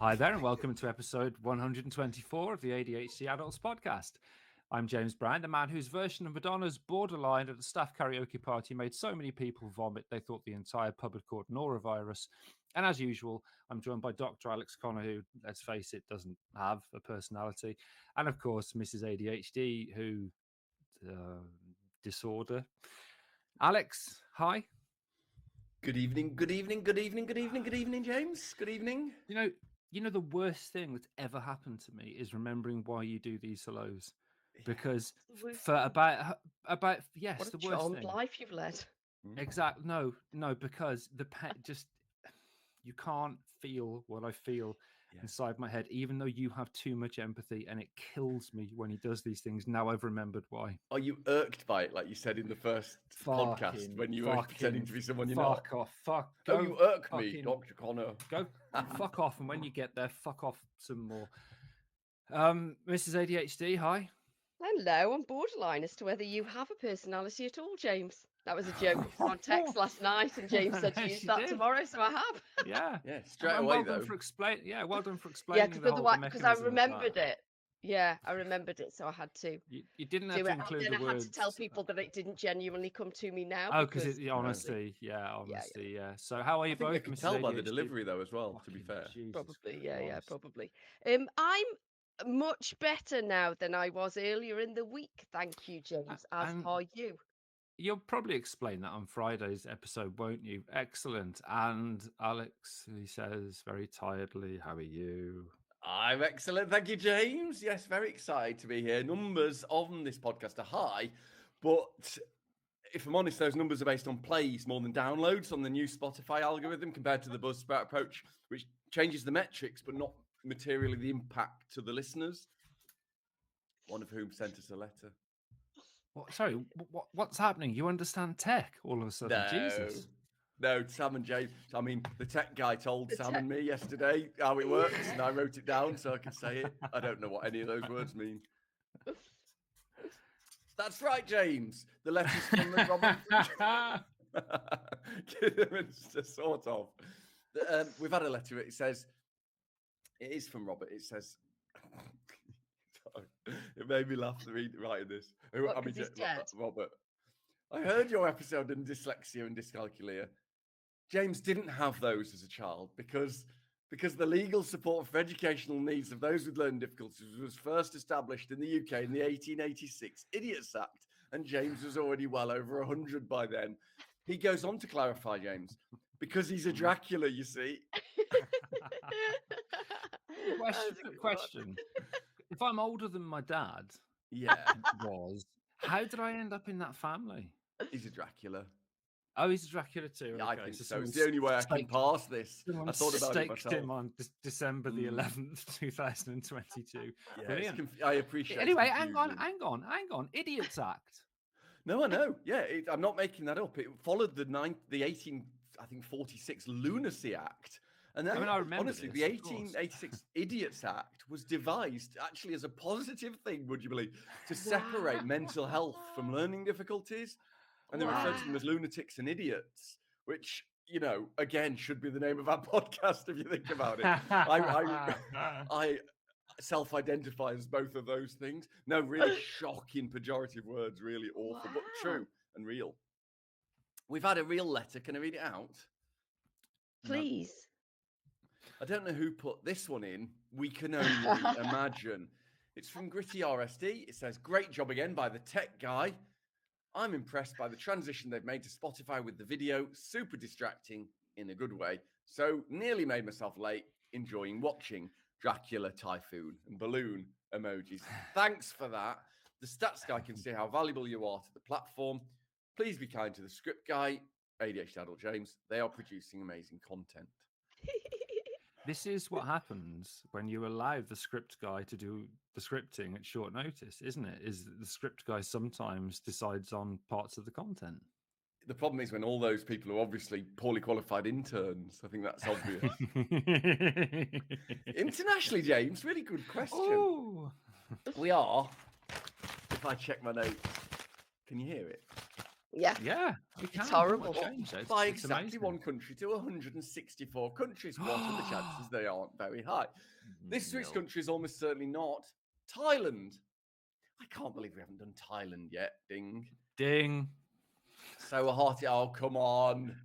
Hi there, and welcome to episode 124 of the ADHD Adults podcast. I'm James Brand, a man whose version of Madonna's Borderline at the staff karaoke party made so many people vomit they thought the entire pub had caught norovirus. And as usual, I'm joined by Dr. Alex Connor, who, let's face it, doesn't have a personality. And of course, Mrs. ADHD, who... disorder. Alex, hi. Good evening, James. Good evening. You know the worst thing that's ever happened to me is remembering why you do these hellos. Because for about yes, what a the worst charmed thing. life you've led. Exactly. No, because the pet just you can't feel what I feel inside my head, even though you have too much empathy, and it kills me when he does these things. Now I've remembered why. Are you irked by it, like you said in the first podcast when you were pretending to be someone you're not? Fuck off. Fuck. Oh, you irk me, Dr. Connor. Go fuck off, and when you get there, fuck off some more. Mrs. ADHD, hi. Hello, I'm borderline as to whether you have a personality at all, James. That was a joke on text last night, and James said to use that tomorrow, so I have. Yeah, straight away well though. Done for well done for explaining. Yeah, because I remembered it. Yeah, I remembered it, so I had to. You didn't have to include the words. I had to tell people that it didn't genuinely come to me now. Oh, because it's honesty. Yeah. So how are you both? I can tell by the delivery though as well. To be fair, probably. Yeah, probably. I'm much better now than I was earlier in the week. Thank you, James. As are you. You'll probably explain that on Friday's episode, won't you? Excellent. And Alex, he says very tiredly, how are you? I'm excellent. Thank you, James. Yes, very excited to be here. Numbers on this podcast are high, but if I'm honest, those numbers are based on plays more than downloads on the new Spotify algorithm compared to the Buzzsprout approach, which changes the metrics, but not materially the impact to the listeners, one of whom sent us a letter. Sorry, what's happening? You understand tech all of a sudden? Jesus. No, Sam and James. I mean, the tech guy told Sam and me yesterday how it works, and I wrote it down so I could say it. I don't know what any of those words mean. That's right, James. The letter's from the Robert. Sort of. We've had a letter. It says, it is from Robert. It says, it made me laugh to read writing this. Robert, I heard your episode on dyslexia and dyscalculia. James didn't have those as a child because the legal support for educational needs of those with learning difficulties was first established in the UK in the 1886 Idiots Act, and James was already well over 100 by then. He goes on to clarify, James, because he's a Dracula, you see. Question. If I'm older than my dad, how did I end up in that family? He's a Dracula. Oh, he's a Dracula too. Yeah, okay. I think so. It's the only way I can pass this. I thought about it myself. Him on December the 11th, 2022. Yeah, I appreciate it. Anyway, hang on. Idiots Act. No, I know. Yeah, I'm not making that up. It followed the 1846 Lunacy Act. And then, I remember honestly, the 1886 Idiots Act was devised actually as a positive thing, would you believe, to separate mental health from learning difficulties. And they refer to them as lunatics and idiots, which, again, should be the name of our podcast if you think about it. I self-identify as both of those things. No, really shocking, pejorative words, really awful, but true and real. We've had a real letter. Can I read it out? Please. I don't know who put this one in. We can only imagine. It's from Gritty RSD. It says, great job again by the tech guy. I'm impressed by the transition they've made to Spotify with the video. Super distracting in a good way. So nearly made myself late enjoying watching Dracula, Typhoon and balloon emojis. Thanks for that. The stats guy can see how valuable you are to the platform. Please be kind to the script guy, ADHD Adult James. They are producing amazing content. This is what happens when you allow the script guy to do the scripting at short notice, isn't it? Is that the script guy sometimes decides on parts of the content. The problem is when all those people are obviously poorly qualified interns. I think that's obvious. Internationally, James, really good question. Ooh. We are, if I check my notes, can you hear it? Yeah. Yeah, we can. It's horrible. Change it. By It's exactly amazing. one country to 164 countries. What are the chances they aren't very high? This week's country is almost certainly not Thailand. I can't believe we haven't done Thailand yet. Ding. Ding. So hearty. Oh, come on.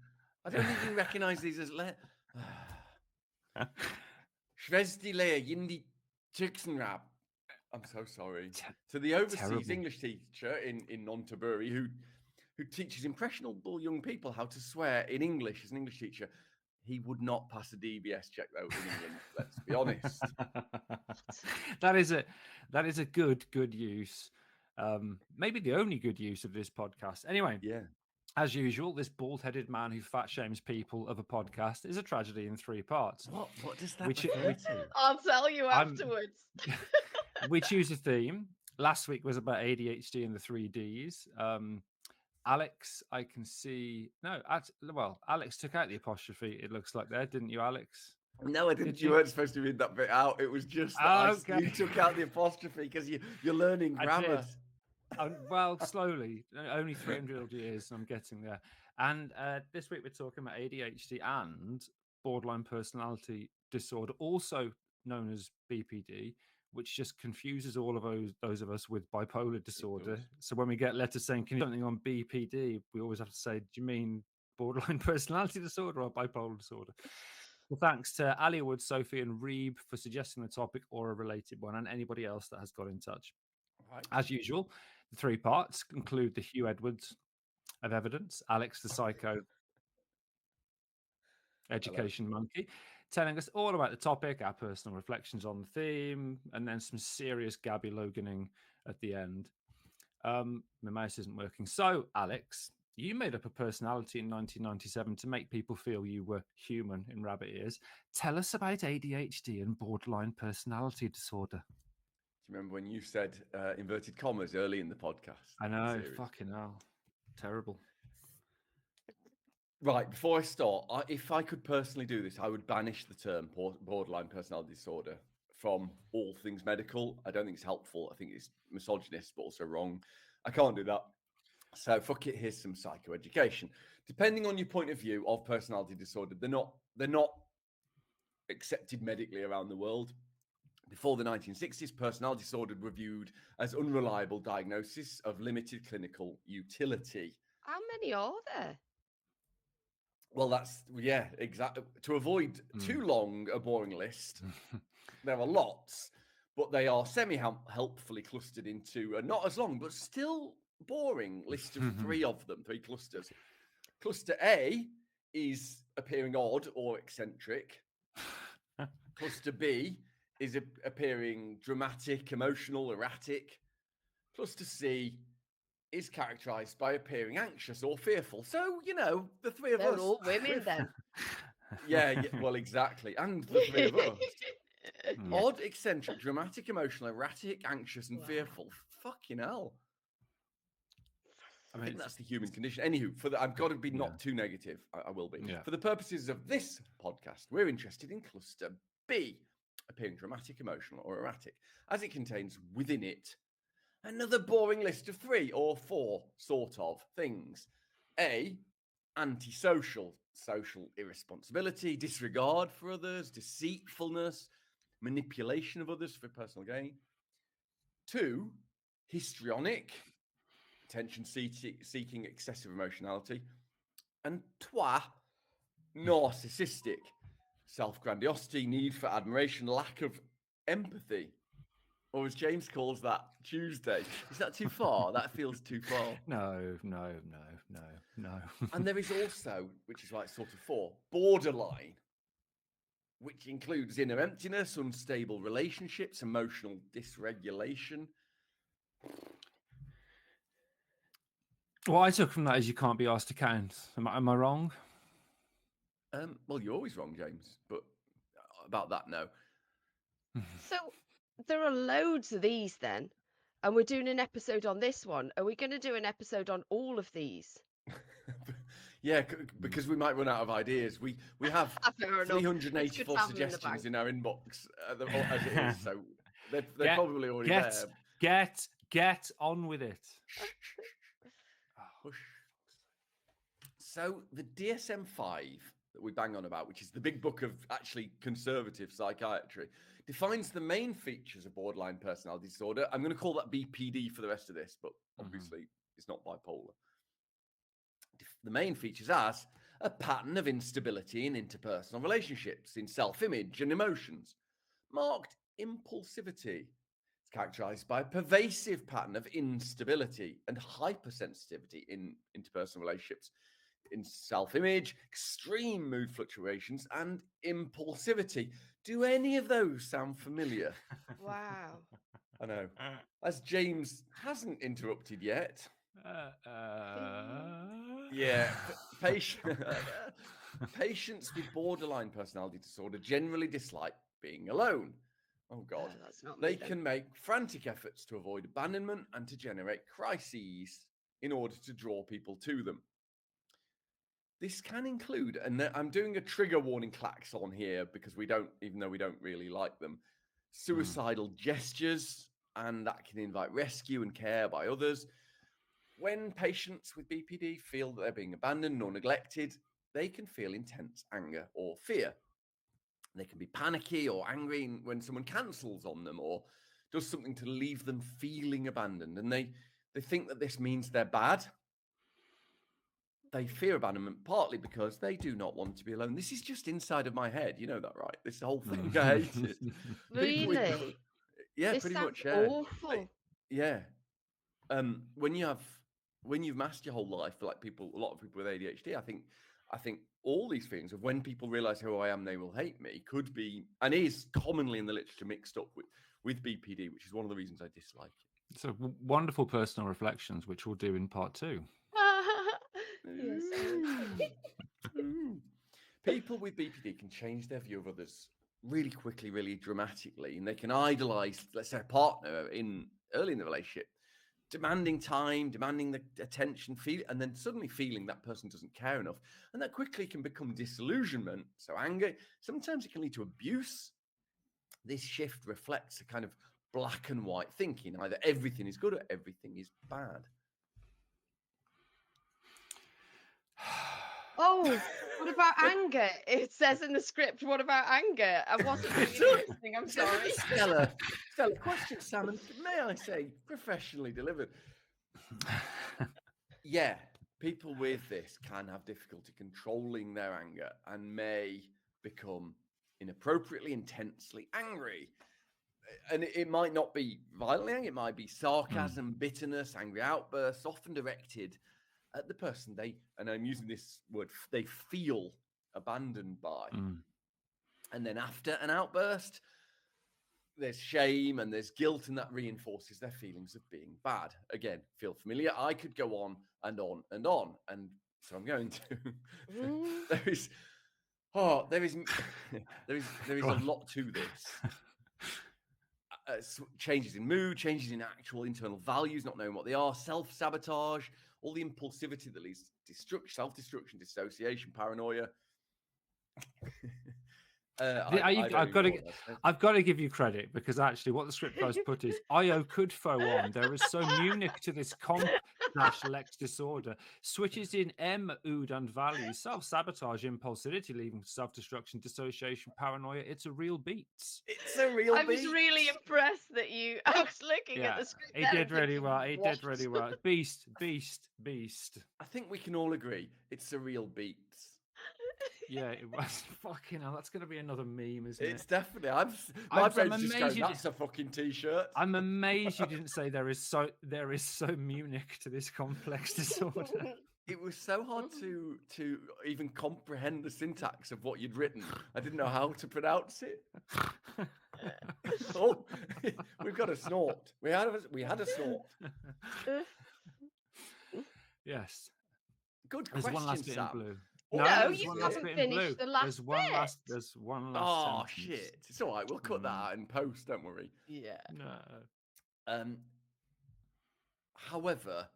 I don't even recognise these as... Shvezdile Yindi Chixenrab. I'm so sorry. To the overseas English teacher in Nonthaburi who teaches impressionable young people how to swear in English as an English teacher. He would not pass a DBS check though in England. Let's be honest. that is a good use. Maybe the only good use of this podcast. Anyway, yeah. As usual, this bald-headed man who fat shames people of a podcast is a tragedy in 3 parts. What does that refer to? I'll tell you afterwards. We choose a theme. Last week was about ADHD and the 3Ds. Alex, I can see... No, Alex took out the apostrophe, it looks like there, didn't you, Alex? No, I didn't. You weren't supposed to read that bit out. It was just that you took out the apostrophe because you're learning grammar. Well, slowly, only 300 years, I'm getting there. And this week we're talking about ADHD and borderline personality disorder, also known as BPD, which just confuses all of those of us with bipolar disorder. So when we get letters saying, can you do something on BPD, we always have to say, do you mean borderline personality disorder or bipolar disorder? Well, thanks to Aliawood, Sophie and Reeb for suggesting the topic or a related one, and anybody else that has got in touch. Right. As usual, the 3 parts include the Hugh Edwards of evidence, Alex the psycho education monkey, telling us all about the topic, our personal reflections on the theme, and then some serious Gabby Loganing at the end. My mouse isn't working. So, Alex, you made up a personality in 1997 to make people feel you were human in rabbit ears. Tell us about ADHD and borderline personality disorder. Do you remember when you said inverted commas early in the podcast? I know, fucking hell. Terrible. Right, before I start, if I could personally do this, I would banish the term borderline personality disorder from all things medical. I don't think it's helpful. I think it's misogynist, but also wrong. I can't do that. So fuck it, here's some psychoeducation. Depending on your point of view of personality disorder, they're not accepted medically around the world. Before the 1960s, personality disorder were viewed as unreliable diagnosis of limited clinical utility. How many are there? Well, exactly. To avoid too long a boring list, there are lots, but they are semi-helpfully clustered into a not as long, but still boring list of 3 of them, 3 clusters. Cluster A is appearing odd or eccentric. Cluster B is appearing dramatic, emotional, erratic. Cluster C is characterized by appearing anxious or fearful. So, the 3 of us. They're all women then. Yeah, well, exactly. And the 3 of us. Odd, eccentric, dramatic, emotional, erratic, anxious, and fearful. Fucking hell. I think that's the human condition. Anywho, I've got to be not too negative. I will be. Yeah. For the purposes of this podcast, we're interested in cluster B, appearing dramatic, emotional, or erratic, as it contains within it another boring list of 3 or 4 sort of things. A, antisocial, social irresponsibility, disregard for others, deceitfulness, manipulation of others for personal gain. 2, histrionic, attention-seeking, excessive emotionality. And 3, narcissistic, self-grandiosity, need for admiration, lack of empathy. Or as James calls that, Tuesday. Is that too far? That feels too far. No. And there is also, which is like sort of 4, borderline, which includes inner emptiness, unstable relationships, emotional dysregulation. What I took from that is you can't be asked to count. Am I wrong? Well, you're always wrong, James. But about that, no. So there are loads of these then, and we're doing an episode on this one. Are we going to do an episode on all of these? Yeah, because we might run out of ideas. We have 384 suggestions in our inbox as it is, so they're probably already there. Get on with it. Hush. So the DSM-5 that we bang on about, which is the big book of actually conservative psychiatry, defines the main features of borderline personality disorder. I'm going to call that BPD for the rest of this, but obviously it's not bipolar. The main features as a pattern of instability in interpersonal relationships, in self-image and emotions, marked impulsivity. It's characterized by a pervasive pattern of instability and hypersensitivity in interpersonal relationships, in self-image, extreme mood fluctuations, and impulsivity. Do any of those sound familiar? Wow. I know. As James hasn't interrupted yet. Yeah, patients with borderline personality disorder generally dislike being alone. Oh God. That's not They me, then. can make frantic efforts to avoid abandonment and to generate crises in order to draw people to them. This can include, and I'm doing a trigger warning klaxon here because we don't, even though we don't really like them, suicidal gestures, and that can invite rescue and care by others. When patients with BPD feel that they're being abandoned or neglected, they can feel intense anger or fear. They can be panicky or angry when someone cancels on them or does something to leave them feeling abandoned. And they think that this means they're bad. They fear abandonment partly because they do not want to be alone. This is just inside of my head. You know that, right? This whole thing, I hate it. Really? Yeah, This pretty sounds much. Yeah. awful. Yeah. When you've masked your whole life, like a lot of people with ADHD, I think all these feelings of when people realize who I am, they will hate me, could be, and is commonly in the literature mixed up with BPD, which is one of the reasons I dislike it. So wonderful personal reflections, which we'll do in part 2. Yes. People with BPD can change their view of others really quickly, really dramatically, and they can idolize, let's say, a partner early in the relationship, demanding time, demanding the attention, and then suddenly feeling that person doesn't care enough. And that quickly can become disillusionment. So anger, sometimes it can lead to abuse. This shift reflects a kind of black and white thinking. Either everything is good or everything is bad. Oh, what about anger? It says in the script, what about anger? I wasn't really listening, I'm sorry. Stellar question, Sam, and may I say, professionally delivered. Yeah, people with this can have difficulty controlling their anger and may become inappropriately, intensely angry. And it might not be violently angry, it might be sarcasm, bitterness, angry outbursts, often directed at the person and I'm using this word, they feel abandoned by. And then after an outburst, there's shame and there's guilt, and that reinforces their feelings of being bad. Again, feel familiar? I could go on and on and on. And so I'm going to. There is a lot to this. Changes in mood, changes in actual internal values, not knowing what they are, self-sabotage, all the impulsivity that leads to self-destruction, dissociation, paranoia. I've got to give you credit, because actually what the script guys put is IO could fo on. There is so Munich to this comp-lex disorder. Switches in M, ood, and values. Self-sabotage, impulsivity, leading to self-destruction, dissociation, paranoia. It's a real beats. It's a real I was really impressed that I was looking at the script. He did really well. He did really well. Beast. I think we can all agree it's a real beats. Yeah, it was. Fucking hell, that's going to be another meme, isn't it? It's definitely. My brain's just going, that's a fucking t-shirt. I'm amazed you didn't say there is so Munich to this complex disorder. It was so hard to even comprehend the syntax of what you'd written. I didn't know how to pronounce it. Oh, we've got a snort. We had a snort. Yes. Good question, There's one last bit Sam. in blue. No, you haven't finished the last bit. There's one last sentence. Shit. It's all right. We'll cut that out in post, don't worry. Yeah. No. However,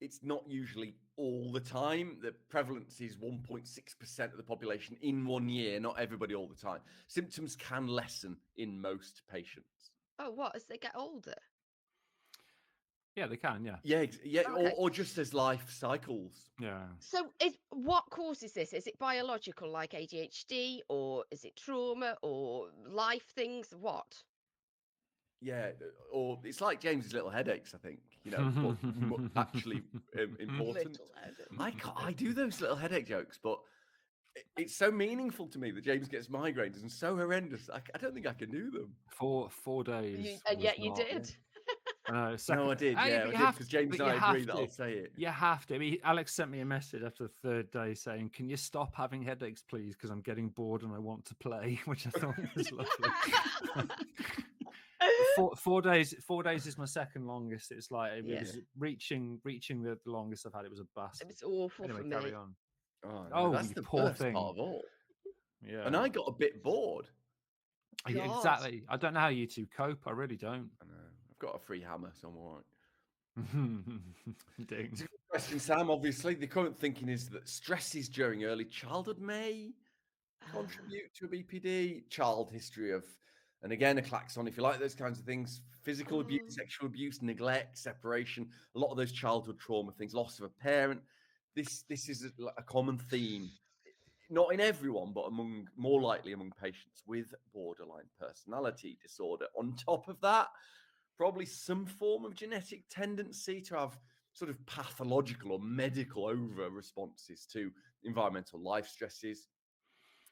it's not usually all the time. The prevalence is 1.6% of the population in 1 year, not everybody all the time. Symptoms can lessen in most patients. Oh, what? As they get older? Yeah, they can. Yeah. Yeah, Okay. or just as life cycles. Yeah. So, what causes this? Is it biological, like ADHD, or is it trauma, or life things? What? Yeah, or it's like James's little headaches, I think, but actually important. Little headache. I do those little headache jokes, but it's so meaningful to me that James gets migraines and so horrendous. I don't think I can do them. 4 days. And was yet you not- did. No, I did. Ah, Yeah, but I you did have because to- James but and you I have agree that to. I'll say it. You have to. I mean, Alex sent me a message after the third day saying, "Can you stop having headaches, please? Because I'm getting bored and I want to play," which I thought was lovely. 4 days. 4 days is my second longest. It's like it Yeah. was reaching the longest I've had. It was a bastard. It was awful Anyway, for carry me. on. Oh, no, Oh, that's you the poor worst thing. part of all. Yeah. And I got a bit bored. Yeah, God. exactly. I don't know how you two cope. I really don't. I know. I've got a free hammer, so I'm all right. Ding. It's a good question, Sam. Obviously, the current thinking is that stresses during early childhood may contribute to a BPD. Child history of, and again, a klaxon, if you like those kinds of things, physical abuse, sexual abuse, neglect, separation, a lot of those childhood trauma things, loss of a parent. This is a common theme, not in everyone, but more likely among patients with borderline personality disorder. On top of that, probably some form of genetic tendency to have sort of pathological or medical over responses to environmental life stresses.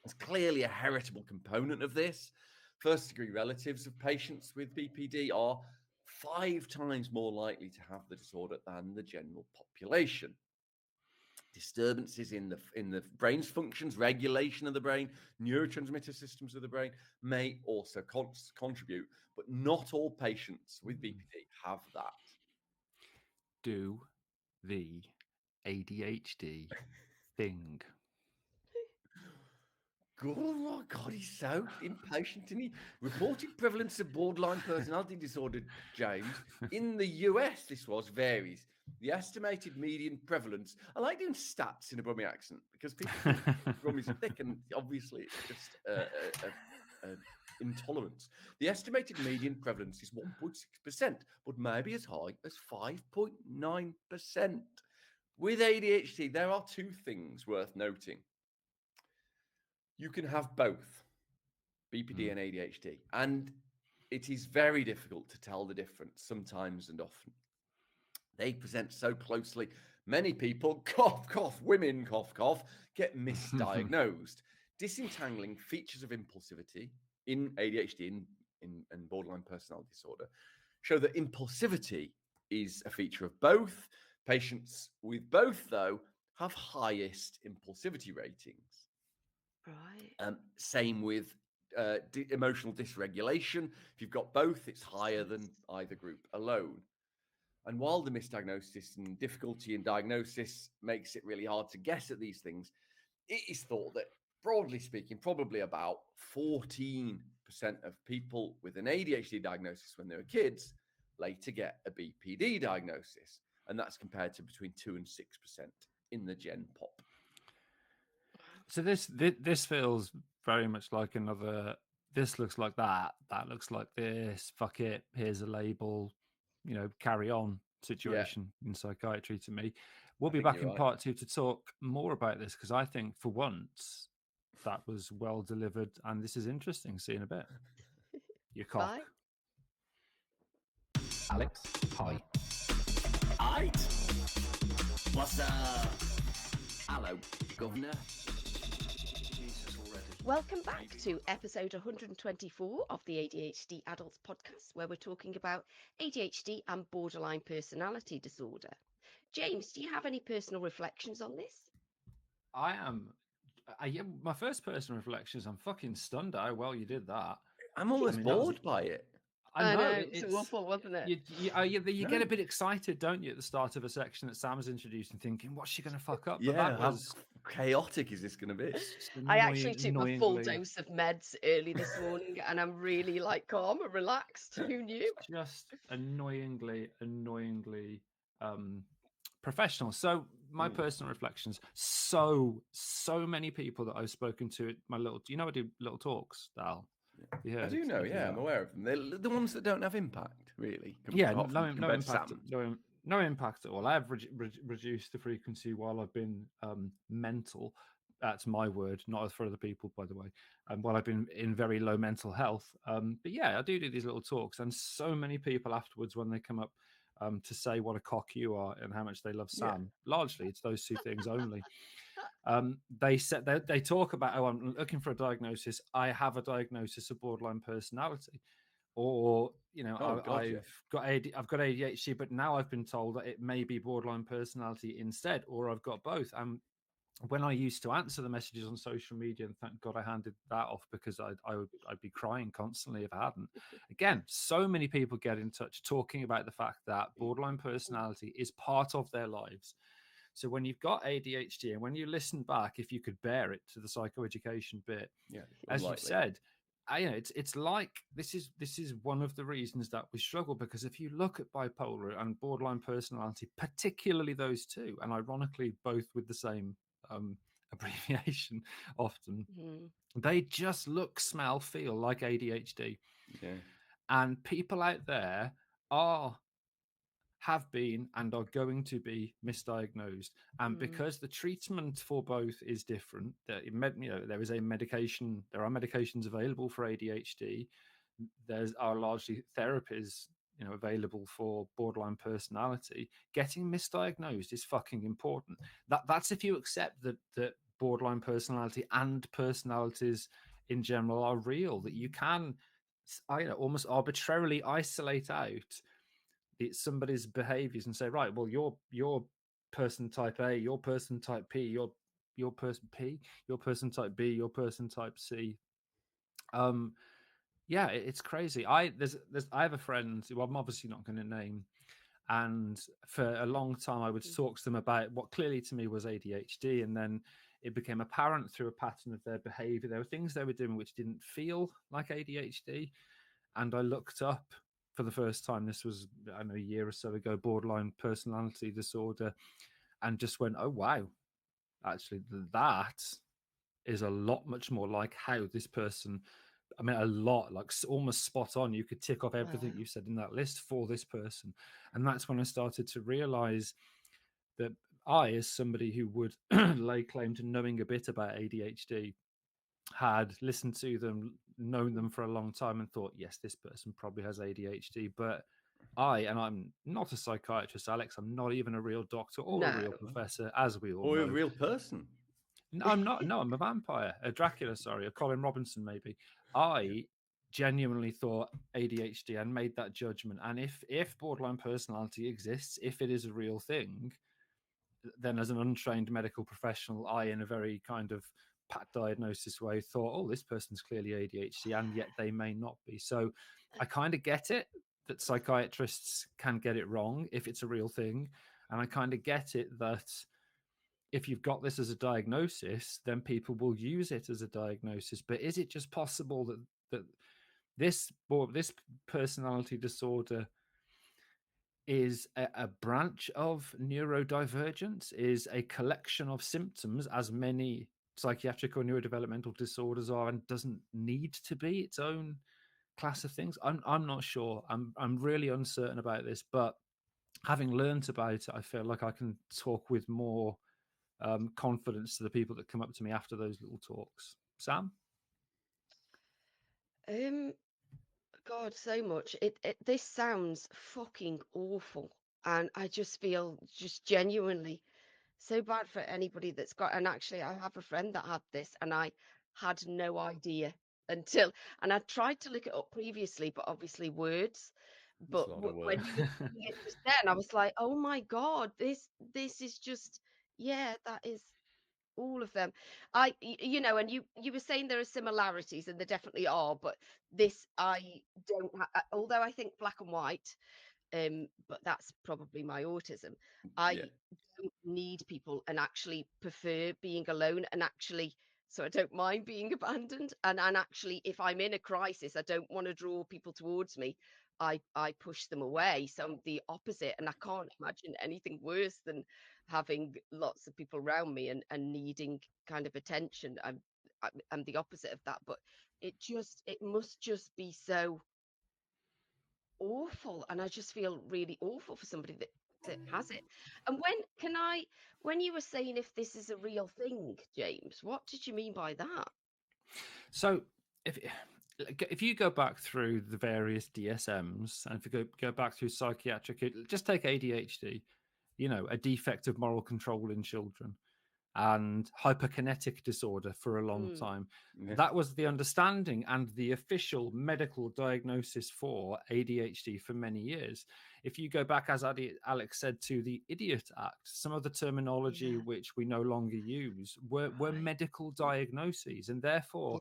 There's clearly a heritable component of this. First degree relatives of patients with BPD are 5 times more likely to have the disorder than the general population. Disturbances in the brain's functions, regulation of the brain, neurotransmitter systems of the brain may also contribute, but not all patients with BPD have that. Do the ADHD thing. Oh God, he's so impatient, and he reported prevalence of borderline personality disorder, James. In the US, this varies. The estimated median prevalence. I like doing stats in a Brummie accent because people think Brummie's thick, and obviously it's just intolerance. The estimated median prevalence is 1.6%, but maybe as high as 5.9%. With ADHD, there are 2 things worth noting. You can have both BPD and ADHD, and it is very difficult to tell the difference sometimes and often. They present so closely. Many people, cough, cough, women, cough, cough, get misdiagnosed. Disentangling features of impulsivity in ADHD and borderline personality disorder show that impulsivity is a feature of both. Patients with both, though, have highest impulsivity ratings. Right. Same with emotional dysregulation. If you've got both, it's higher than either group alone. And while the misdiagnosis and difficulty in diagnosis makes it really hard to guess at these things, it is thought that, broadly speaking, probably about 14% of people with an ADHD diagnosis when they were kids later get a BPD diagnosis. And that's compared to between 2 and 6% in the Gen Pop. So this feels very much like another. This looks like that. That looks like this. Fuck it. Here's a label. Carry on situation in psychiatry to me. We'll be back in part 2 to talk more about this because I think for once that was well delivered and this is interesting. See you in a bit. Your cock. Bye. Alex, hi. Aight. What's up? Hello, Governor. Welcome back to episode 124 of the ADHD Adults podcast, where we're talking about ADHD and borderline personality disorder. James, do you have any personal reflections on this? I am. My first personal reflection is I'm fucking stunned at how well you did that. I'm almost bored by it. I know it's awful, wasn't it? You get a bit excited, don't you, at the start of a section that Sam's introduced and thinking, what's she going to fuck up? Yeah, but that was how chaotic is this going to be? I actually took a full dose of meds early this morning and I'm really calm and relaxed. Who knew? Just annoyingly professional. So my personal reflections, so many people that I've spoken to at my little, I do little talks, Dal. I do know, I'm aware of them. They're the ones that don't have impact. really. Yeah, apart from no compared to impact, Sam. no impact at all. I have reduced the frequency while I've been mental. That's my word, not for other people, by the way. While I've been in very low mental health. But yeah, I do these little talks, and so many people afterwards when they come up to say what a cock you are and how much they love Yeah. Sam. Largely, it's those two things only. They talk about, oh, I'm looking for a diagnosis. I have a diagnosis of borderline personality, or Oh, God, yeah. I've got ADHD, but now I've been told that it may be borderline personality instead, or I've got both. And when I used to answer the messages on social media, and thank God I handed that off because I'd be crying constantly if I hadn't. Again, so many people get in touch talking about the fact that borderline personality is part of their lives. So when you've got ADHD and when you listen back, if you could bear it to the psychoeducation bit, Yeah, as you unlikely. said, it's like this is one of the reasons that we struggle, because if you look at bipolar and borderline personality, particularly those two, and ironically both with the same abbreviation often, they just look, smell, feel like ADHD. Yeah. And people out there have been and are going to be misdiagnosed, and because the treatment for both is different, there is a medication, there are medications available for ADHD, there are largely therapies available for borderline personality. Getting misdiagnosed is fucking important. That's if you accept that borderline personality and personalities in general are real, that you can almost arbitrarily isolate out somebody's behaviors and say, right, well, you're person type A, your person type P, your person P, your person type B, your person type C. Yeah, it's crazy. I have a friend who I'm obviously not going to name, and for a long time I would talk to them about what clearly to me was ADHD, and then it became apparent through a pattern of their behavior there were things they were doing which didn't feel like ADHD, and I looked up for the first time, this was, I don't know, a year or so ago, borderline personality disorder, and just went, oh wow, actually that is a lot much more like how this person, I mean, a lot, like almost spot on. You could tick off everything you said in that list for this person. And that's when I started to realize that I, as somebody who would lay claim to knowing a bit about ADHD, had listened to them, known them for a long time, and thought, yes, this person probably has ADHD. But and I'm not a psychiatrist, Alex. I'm not even a real doctor or a real professor, as we all Or know. a real person. No, I'm not. No, I'm a vampire, a Dracula. Sorry, a Colin Robinson, maybe. I genuinely thought ADHD and made that judgment. And if borderline personality exists, if it is a real thing, then as an untrained medical professional, I, in a very kind of pat diagnosis way, thought, oh, this person's clearly ADHD, and yet they may not be. So I kind of get it that psychiatrists can get it wrong if it's a real thing. And I kind of get it that if you've got this as a diagnosis, then people will use it as a diagnosis. But is it just possible that this personality disorder is a branch of neurodivergence, is a collection of symptoms, as many psychiatric or neurodevelopmental disorders are, and doesn't need to be its own class of things? I'm not sure. I'm really uncertain about this, but having learned about it, I feel like I can talk with more confidence to the people that come up to me after those little talks. Sam? God, so much. This sounds fucking awful, and I just feel just genuinely so bad for anybody that's got. And actually, I have a friend that had this, and I had no idea until, and I tried to look it up previously, but obviously words. But when you were saying it just then, I was like, oh my God, this is just, yeah, that is all of them. And you were saying there are similarities, and there definitely are, but this I don't although I think black and white, but that's probably my autism. I don't need people and actually prefer being alone, and actually, so I don't mind being abandoned, and actually if I'm in a crisis, I don't want to draw people towards me. I push them away. So I'm the opposite, and I can't imagine anything worse than having lots of people around me and needing kind of attention. I'm the opposite of that, but it must just be so awful, and I just feel really awful for somebody that has it. And when you were saying if this is a real thing, James, what did you mean by that? So if you go back through the various DSMs, and if you go back through psychiatric, just take ADHD, a defect of moral control in children, and hyperkinetic disorder for a long time. Yeah. That was the understanding and the official medical diagnosis for ADHD for many years. If you go back, as Alex said, to the Idiot Act, some of the terminology which we no longer use were medical diagnoses. And therefore,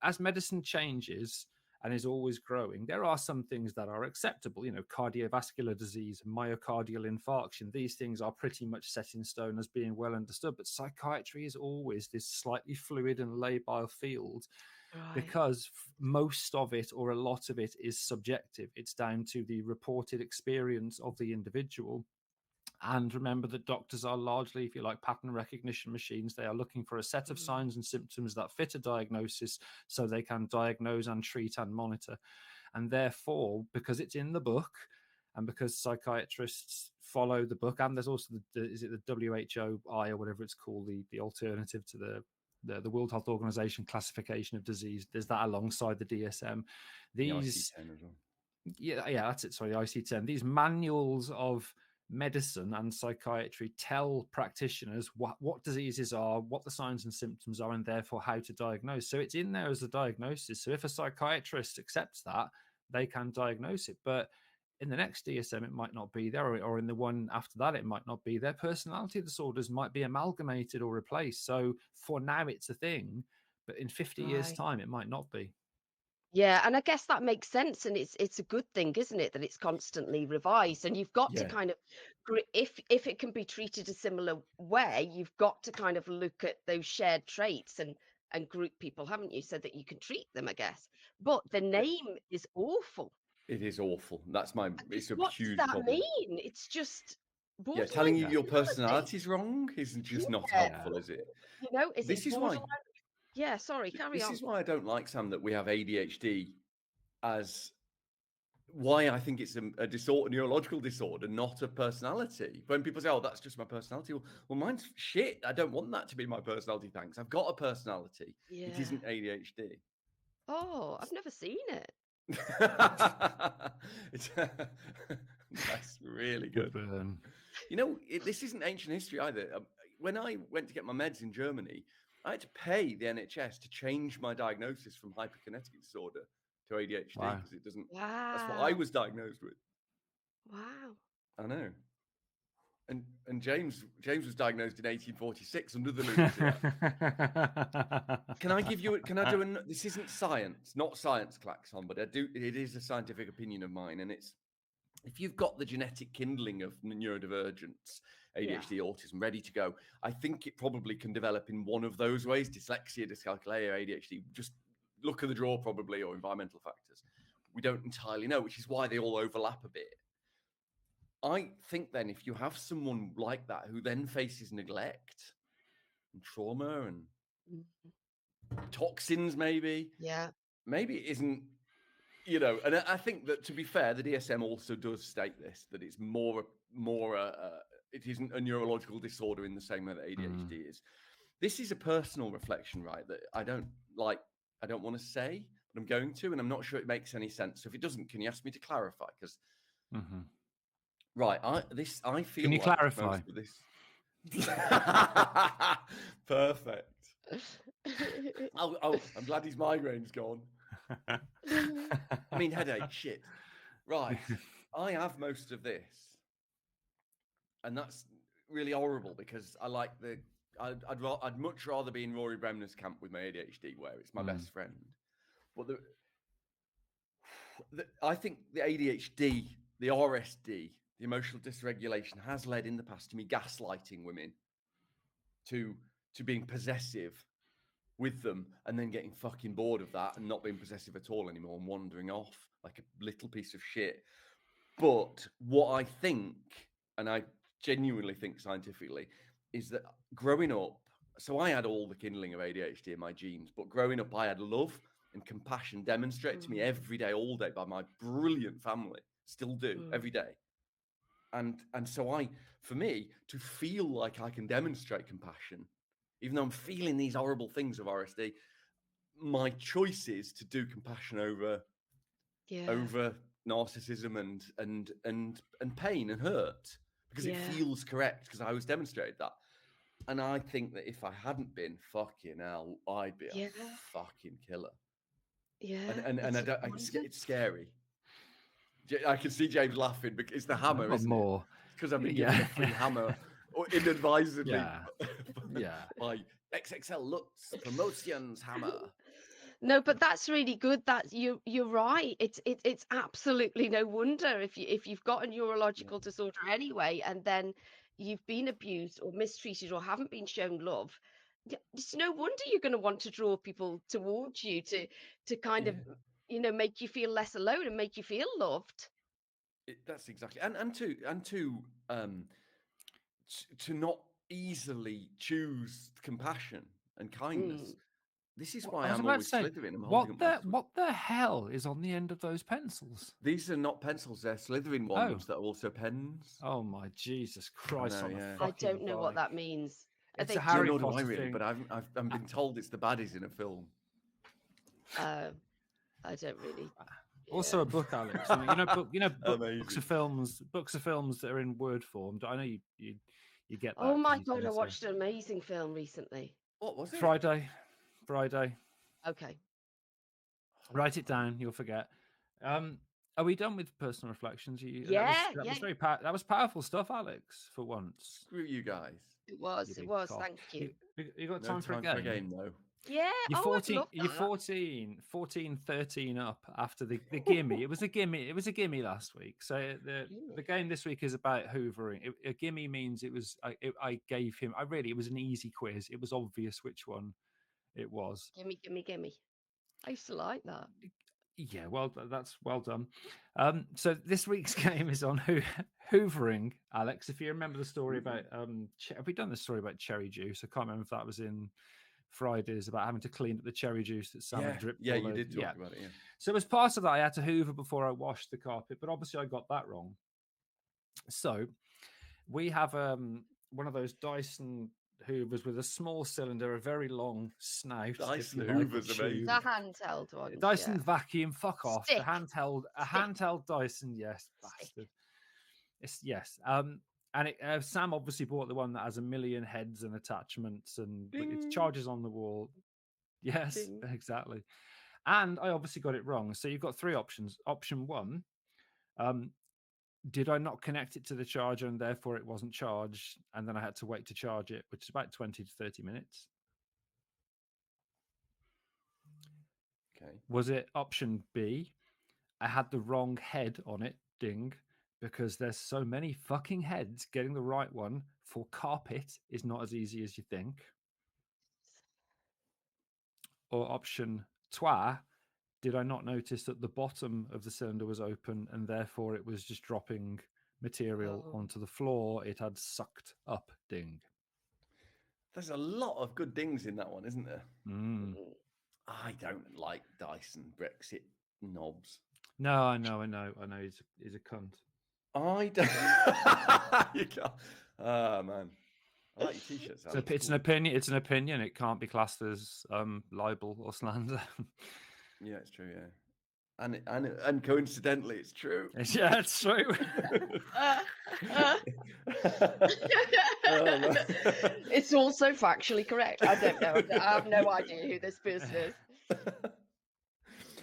as medicine changes and is always growing, there are some things that are acceptable. Cardiovascular disease, myocardial infarction, these things are pretty much set in stone as being well understood. But psychiatry is always this slightly fluid and labile field, because most of it, or a lot of it, is subjective. It's down to the reported experience of the individual. And remember that doctors are largely, if you like, pattern recognition machines. They are looking for a set of signs and symptoms that fit a diagnosis so they can diagnose and treat and monitor. And therefore, because it's in the book, and because psychiatrists follow the book, and there's also is it the WHOI or whatever it's called, the alternative to the World Health Organization classification of disease. There's that alongside the DSM. These, the IC-10 as well. Yeah, that's it. Sorry, the IC-10. These manuals of medicine and psychiatry tell practitioners what diseases are, what the signs and symptoms are, and therefore how to diagnose. So it's in there as a diagnosis. So if a psychiatrist accepts that, they can diagnose it. But in the next DSM, it might not be there, or in the one after that, it might not be there. Personality disorders might be amalgamated or replaced. So for now, it's a thing, but in 50 years' time, it might not be. Yeah, and I guess that makes sense, and it's a good thing, isn't it, that it's constantly revised, and you've got to kind of, if it can be treated a similar way, you've got to kind of look at those shared traits and group people, haven't you, so that you can treat them, I guess. But the name is awful. It is awful. It's a What huge does that problem. mean? It's just borderline telling you your personality's wrong isn't just not helpful, is it? This is borderline? Yeah, sorry, carry on. This is why I don't like, Sam, that we have ADHD as why I think it's a disorder, neurological disorder, not a personality. When people say, oh, that's just my personality. Well, mine's shit. I don't want that to be my personality, thanks. I've got a personality. Yeah. It isn't ADHD. Oh, I've never seen it. That's really good. This isn't ancient history either. When I went to get my meds in Germany, I had to pay the NHS to change my diagnosis from hyperkinetic disorder to ADHD because it doesn't. Wow. That's what I was diagnosed with. Wow. I know. And James was diagnosed in 1846 under the Lunacy Act. Can I do this isn't science, not science, Klaxon, but it is a scientific opinion of mine, and it's, if you've got the genetic kindling of neurodivergence, ADHD, autism, ready to go, I think it probably can develop in one of those ways: dyslexia, dyscalculia, ADHD. Just look at the draw, probably, or environmental factors. We don't entirely know, which is why they all overlap a bit. I think then if you have someone like that who then faces neglect and trauma and toxins, maybe it isn't, and I think that, to be fair, the DSM also does state this, that it's more it isn't a neurological disorder in the same way that ADHD is. This is a personal reflection, right, that I don't want to say, but I'm going to, and I'm not sure it makes any sense. So if it doesn't, can you ask me to clarify? Because right, I feel. Can you clarify? Perfect. I'm glad his migraine's gone. I mean, headache, shit. Right, I have most of this, and that's really horrible because I like I'd much rather be in Rory Bremner's camp with my ADHD, where it's my best friend. But I think the ADHD, the RSD, the emotional dysregulation, has led in the past to me gaslighting women to being possessive with them, and then getting fucking bored of that and not being possessive at all anymore and wandering off like a little piece of shit. But what I think, and I genuinely think scientifically, is that growing up, so I had all the kindling of ADHD in my genes, but growing up I had love and compassion demonstrated to me every day, all day, by my brilliant family, still do every day. And so for me, to feel like I can demonstrate compassion, even though I'm feeling these horrible things of RSD, my choice is to do compassion over narcissism and pain and hurt, because it feels correct, because I was demonstrated that. And I think that if I hadn't been, fucking hell, I'd be a fucking killer. Yeah. And it's scary. I can see James laughing because it's the hammer, isn't it? Because I've been given a free hammer inadvisedly by XXL Lutz Promotions hammer. No, but that's really good. That you're right. It's absolutely no wonder if you've got a neurological disorder anyway, and then you've been abused or mistreated or haven't been shown love. It's no wonder you're going to want to draw people towards you to kind of, you know, make you feel less alone and make you feel loved. That's exactly, and to not easily choose compassion and kindness. This is why I'm always slithering. What the hell is on the end of those pencils? These are not pencils; they're slithering ones that are also pens. Oh my Jesus Christ! I don't know what that means. It's a Harry Potter really, thing. but I've been told it's the baddies in a film. I don't really. Also, a book, Alex. Books of films that are in word form. I know you get that. Oh my God! I watched an amazing film recently. What was it? Friday. Okay. Write it down. You'll forget. Are we done with personal reflections? That was powerful stuff, Alex. For once. Screw you guys. It was. Thank you. You got time for a game? No. Yeah. You're 13 up after the gimme. It was a gimme last week. So the game this week is about hoovering. A gimme means it was. I gave him. It was an easy quiz. It was obvious which one it was. Gimme. I used to like that. Yeah, well, that's well done. So this week's game is on hoovering, Alex. If you remember the story about, have we done the story about cherry juice? I can't remember if that was in Fridays, about having to clean up the cherry juice that Sam had dripped. Yeah, you did talk about it. Yeah. So as part of that, I had to hoover before I washed the carpet, but obviously I got that wrong. So we have one of those Dyson hoovers with a small cylinder, a very long snout. Dyson hoovers, amazing. The handheld one. Dyson vacuum, fuck off. The handheld Dyson, yes, bastard. Yes. And Sam obviously bought the one that has 1 million heads and attachments, and it charges on the wall. Yes, Ding. Exactly. And I obviously got it wrong. So you've got 3 options. Option 1, did I not connect it to the charger and therefore it wasn't charged, and then I had to wait to charge it, which is about 20 to 30 minutes? Okay. Was it option B, I had the wrong head on it, ding, because there's so many fucking heads, getting the right one for carpet is not as easy as you think? Or option 2, did I not notice that the bottom of the cylinder was open and therefore it was just dropping material onto the floor? It had sucked up, ding. There's a lot of good dings in that one, isn't there? Mm. I don't like Dyson Brexit knobs. No, I know. He's a cunt. I don't. You can't. Oh, man. I like your t-shirts. It's an opinion. It's an opinion. It can't be classed as libel or slander. Yeah, it's true. Yeah, and coincidentally, it's true. Yeah, it's true. It's also factually correct. I don't know. I have no idea who this person is.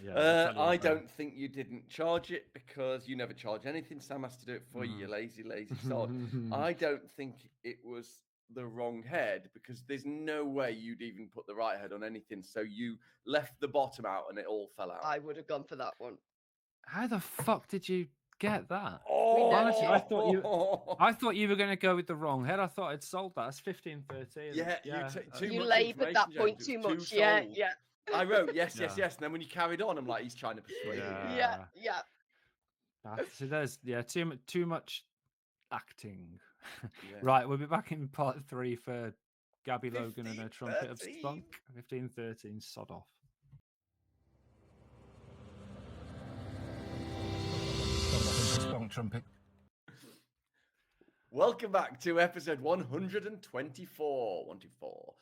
Yeah, I don't think you didn't charge it because you never charge anything. Sam has to do it for you, you lazy sod. I don't think it was the wrong head because there's no way you'd even put the right head on anything. So you left the bottom out and it all fell out. I would have gone for that one. How the fuck did you get that? Honestly, I thought you were going to go with the wrong head. I thought I'd sold that. It's 15.30. Yeah, you laboured that point too much. Yeah. I wrote yes. And then when you carried on, I'm like, he's trying to persuade me. Yeah. So there's too much acting. Yeah. Right, we'll be back in part 3 for Gabby Logan and her trumpet of spunk. 15:13, sod off. Spunk trumpet. Welcome back to episode 124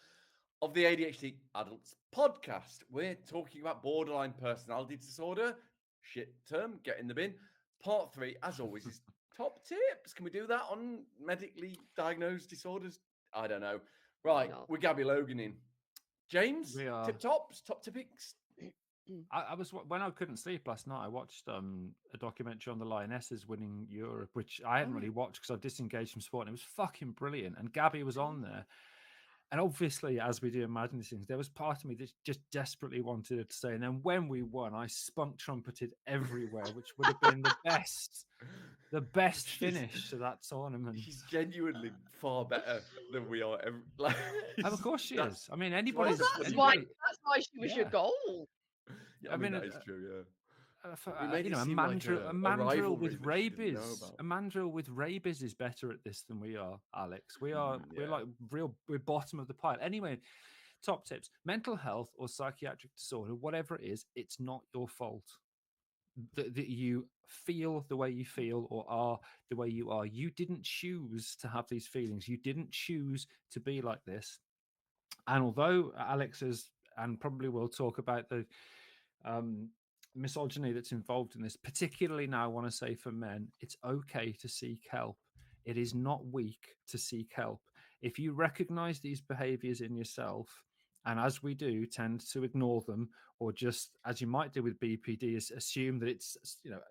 of the ADHD Adults podcast. We're talking about borderline personality disorder. Shit term, get in the bin. Part 3, as always, is top tips. Can we do that on medically diagnosed disorders? I don't know. Right, we're Gabby Logan in. James, We are. tip tops, top tipics. I was when I couldn't sleep last night. I watched a documentary on the Lionesses winning Europe, which I hadn't really watched because I disengaged from sport. And it was fucking brilliant, and Gabby was on there. And obviously, as we do imagine these things, there was part of me that just desperately wanted her to stay. And then when we won, I spunk trumpeted everywhere, which would have been the best finish to that tournament. She's genuinely far better than we are. Of course she is. I mean, anybody's. That's why she was your goal. Yeah, I mean that is true. Yeah. A mandrill with rabies. A mandrill with rabies is better at this than we are, Alex. We're bottom of the pile. Anyway, top tips: mental health or psychiatric disorder, whatever it is, it's not your fault that you feel the way you feel or are the way you are. You didn't choose to have these feelings. You didn't choose to be like this. And although Alex is, and probably will talk about the misogyny that's involved in this, particularly now I want to say for men, it's okay to seek help. It is not weak to seek help. If you recognize these behaviors in yourself, and as we do, tend to ignore them, or just as you might do with BPD, is assume that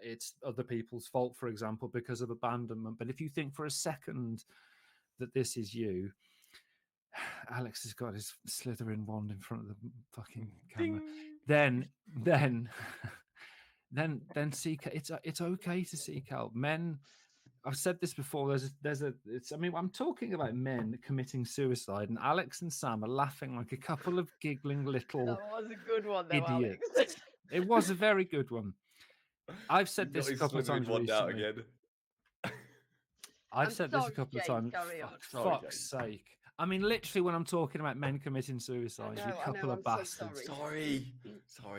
it's other people's fault, for example, because of abandonment. But if you think for a second that this is you, Alex has got his Slytherin wand in front of the fucking camera. Ding. Then seek. It's okay to seek help. Men, I've said this before. I'm talking about men committing suicide, and Alex and Sam are laughing like a couple of giggling little. That was a good one, though, idiots. Alex. It was a very good one. I've said this a couple of times recently. I've said this a couple of times. For fuck's sake. I mean, literally, when I'm talking about men committing suicide, you couple of bastards. So sorry.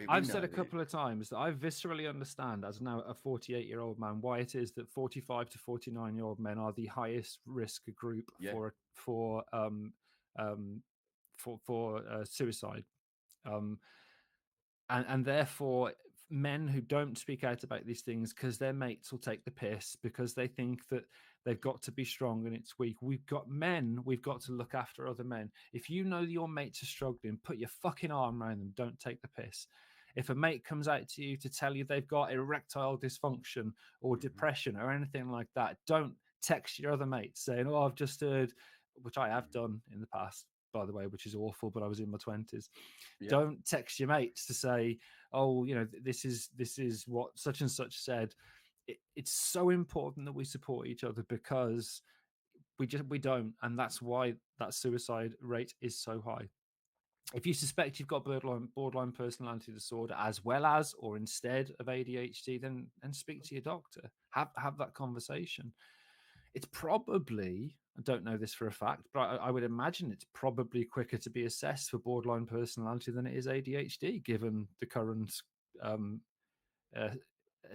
I've said a couple of times that I viscerally understand, as now a 48-year-old man, why it is that 45 to 49-year-old men are the highest risk group for suicide, and therefore men who don't speak out about these things because their mates will take the piss because they think that they've got to be strong and it's weak. We've got to look after other men. If you know your mates are struggling, put your fucking arm around them. Don't take the piss. If a mate comes out to you to tell you they've got erectile dysfunction or depression or anything like that, don't text your other mates saying, "Oh, I've just heard," which I have done in the past, by the way, which is awful, but I was in my 20s. Yeah. Don't text your mates to say, "Oh, this is what such and such said." It's so important that we support each other because we don't, and that's why that suicide rate is so high. If you suspect you've got borderline personality disorder as well as or instead of ADHD, then speak to your doctor. Have that conversation. It's probably, I don't know this for a fact, but I would imagine it's probably quicker to be assessed for borderline personality than it is ADHD, given the current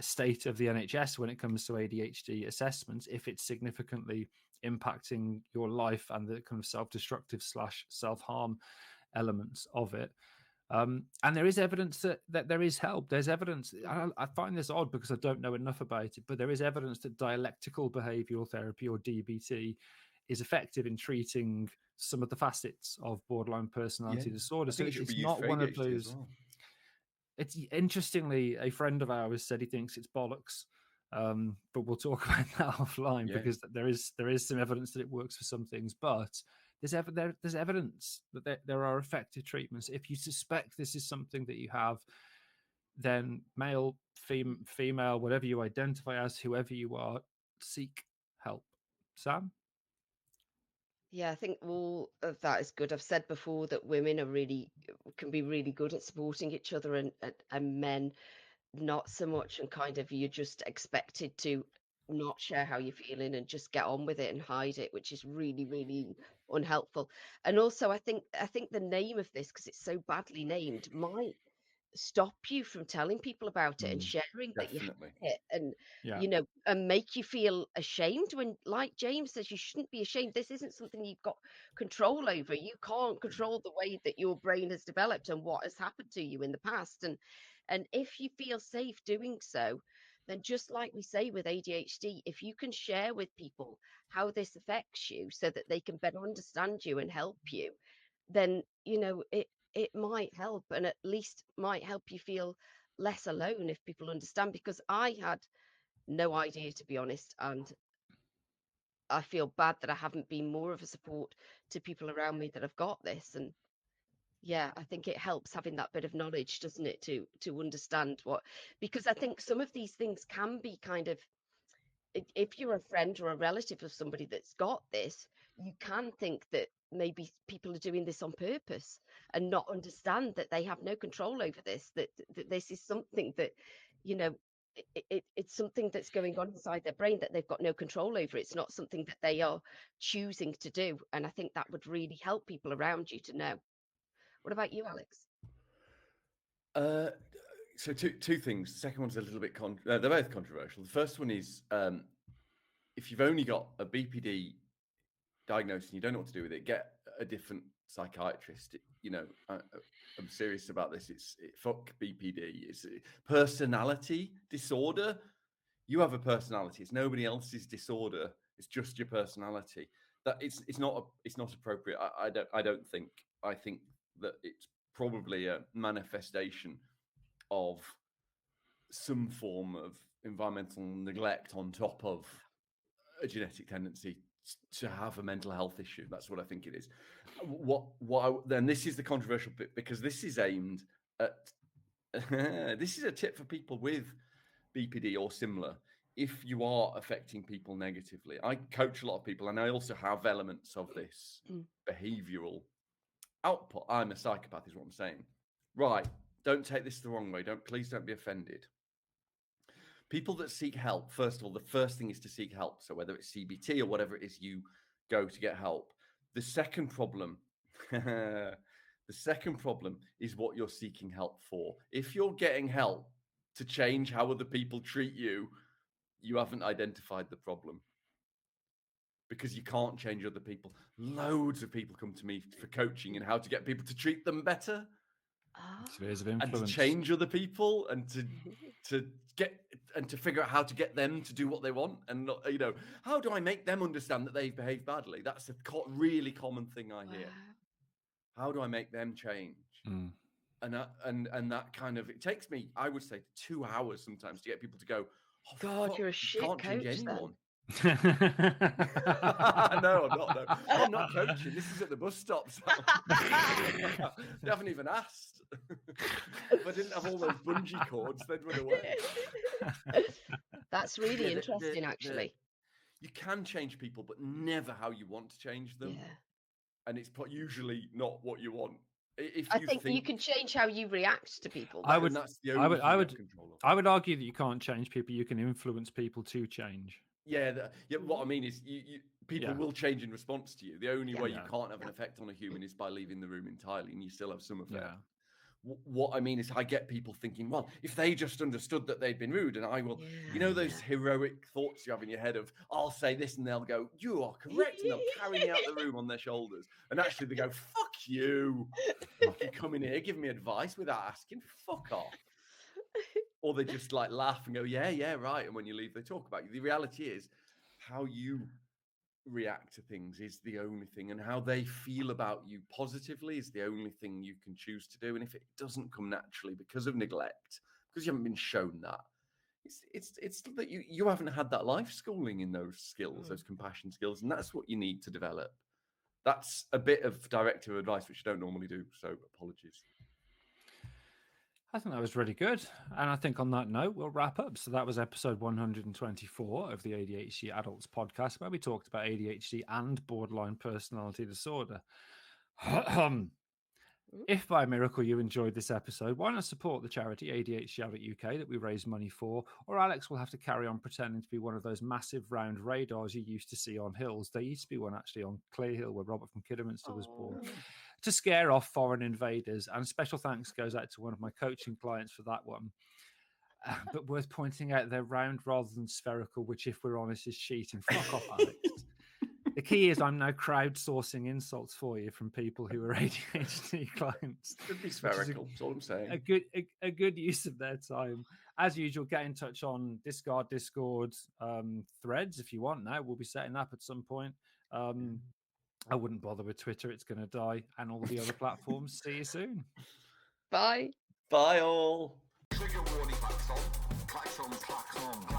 state of the NHS when it comes to ADHD assessments, if it's significantly impacting your life and the kind of self-destructive / self-harm elements of it. And there is evidence that there is help. There's evidence. I find this odd because I don't know enough about it, but there is evidence that dialectical behavioral therapy, or DBT, is effective in treating some of the facets of borderline personality disorder. So it's not one of those. Well. It's interestingly, a friend of ours said he thinks it's bollocks, but we'll talk about that offline because there is some evidence that it works for some things, but there's evidence that there are effective treatments. If you suspect this is something that you have, then male, female, whatever you identify as, whoever you are, seek help. Sam? Yeah, I think all of that is good. I've said before that women can be really good at supporting each other, and men not so much, and kind of you're just expected to not share how you're feeling and just get on with it and hide it, which is really, really unhelpful. And also I think the name of this, because it's so badly named, might stop you from telling people about it and sharing that you have Definitely. it, and Yeah. and make you feel ashamed when, like James says, you shouldn't be ashamed. This isn't something you've got control over. You can't control the way that your brain has developed and what has happened to you in the past, and if you feel safe doing so, then just like we say with ADHD, if you can share with people how this affects you so that they can better understand you and help you, then it might help, and at least might help you feel less alone if people understand, because I had no idea, to be honest, and I feel bad that I haven't been more of a support to people around me that have got this. And yeah, I think it helps having that bit of knowledge, doesn't it, to understand what, because I think some of these things can be kind of, if you're a friend or a relative of somebody that's got this, you can think that maybe people are doing this on purpose and not understand that they have no control over this, that this is something that, you know, it's something that's going on inside their brain that they've got no control over. It's not something that they are choosing to do. And I think that would really help people around you to know. What about you, Alex? So two things. The second one's a little bit they're both controversial. The first one is if you've only got a BPD diagnosis and you don't know what to do with it, get a different psychiatrist. I'm serious about this. Fuck BPD. It's a personality disorder. You have a personality. It's nobody else's disorder. It's just your personality. That it's not appropriate. I don't think. I think that it's probably a manifestation of some form of environmental neglect on top of a genetic tendency to have a mental health issue. That's what I think it is. Then this is the controversial bit, because this is aimed at this is a tip for people with BPD or similar. If you are affecting people negatively, I coach a lot of people, and I also have elements of this behavioral output. I'm a psychopath, is what I'm saying. Right. Don't take this the wrong way. Please don't be offended. People that seek help, first of all, the first thing is to seek help. So whether it's CBT or whatever it is, you go to get help. The second problem, is what you're seeking help for. If you're getting help to change how other people treat you, you haven't identified the problem, because you can't change other people. Loads of people come to me for coaching and how to get people to treat them better. Spheres of And influence. to change other people, and to figure out how to get them to do what they want, and not, how do I make them understand that they've behaved badly? That's a really common thing I hear. How do I make them change? And that kind of, it takes me, I would say, 2 hours sometimes to get people to go, oh, God, fuck, you're a you shit can't coach change anyone. then. No, I'm not. No. I'm not coaching. This is at the bus stop. So. They haven't even asked. If I didn't have all those bungee cords, they'd run away. That's really interesting, actually. You can change people, but never how you want to change them. Yeah. And it's usually not what you want. I think you can change how you react to people. I would argue that you can't change people. You can influence people to change. Yeah. What I mean is, people will change in response to you. The only way you can't have an effect on a human is by leaving the room entirely, and you still have some effect. Yeah. What I mean is, I get people thinking, well, if they just understood that they'd been rude, and I will, those heroic thoughts you have in your head of, I'll say this, and they'll go, you are correct, and they'll carry me out the room on their shoulders. And actually they go, fuck you. Fucking come in here, give me advice without asking, fuck off. Or they just like laugh and go, yeah, right. And when you leave, they talk about you. The reality is, how you react to things is the only thing, and how they feel about you positively is the only thing you can choose to do. And if it doesn't come naturally because of neglect, because you haven't been shown that, it's that you haven't had that life schooling in those skills, those compassion skills, and that's what you need to develop. That's a bit of directive advice, which I don't normally do, so apologies. I think that was really good. And I think on that note, we'll wrap up. So that was episode 124 of the ADHD Adults podcast, where we talked about ADHD and borderline personality disorder. If by miracle you enjoyed this episode, why not support the charity ADHD Adult UK that we raise money for? Or Alex will have to carry on pretending to be one of those massive round radars you used to see on hills. There used to be one actually on Clear Hill where Robert from Kidderminster was born, to scare off foreign invaders. And special thanks goes out to one of my coaching clients for that one. But worth pointing out, they're round rather than spherical, which, if we're honest, is cheating. Fuck off, Alex. The key is I'm now crowdsourcing insults for you from people who are ADHD clients. Should be spherical. That's all I'm saying. A good use of their time. As usual, get in touch on Discord threads if you want. Now we'll be setting up at some point. I wouldn't bother with Twitter; it's going to die, and all the other platforms. See you soon. Bye. Bye all. Trigger warning, klaxon, klaxon, klaxon.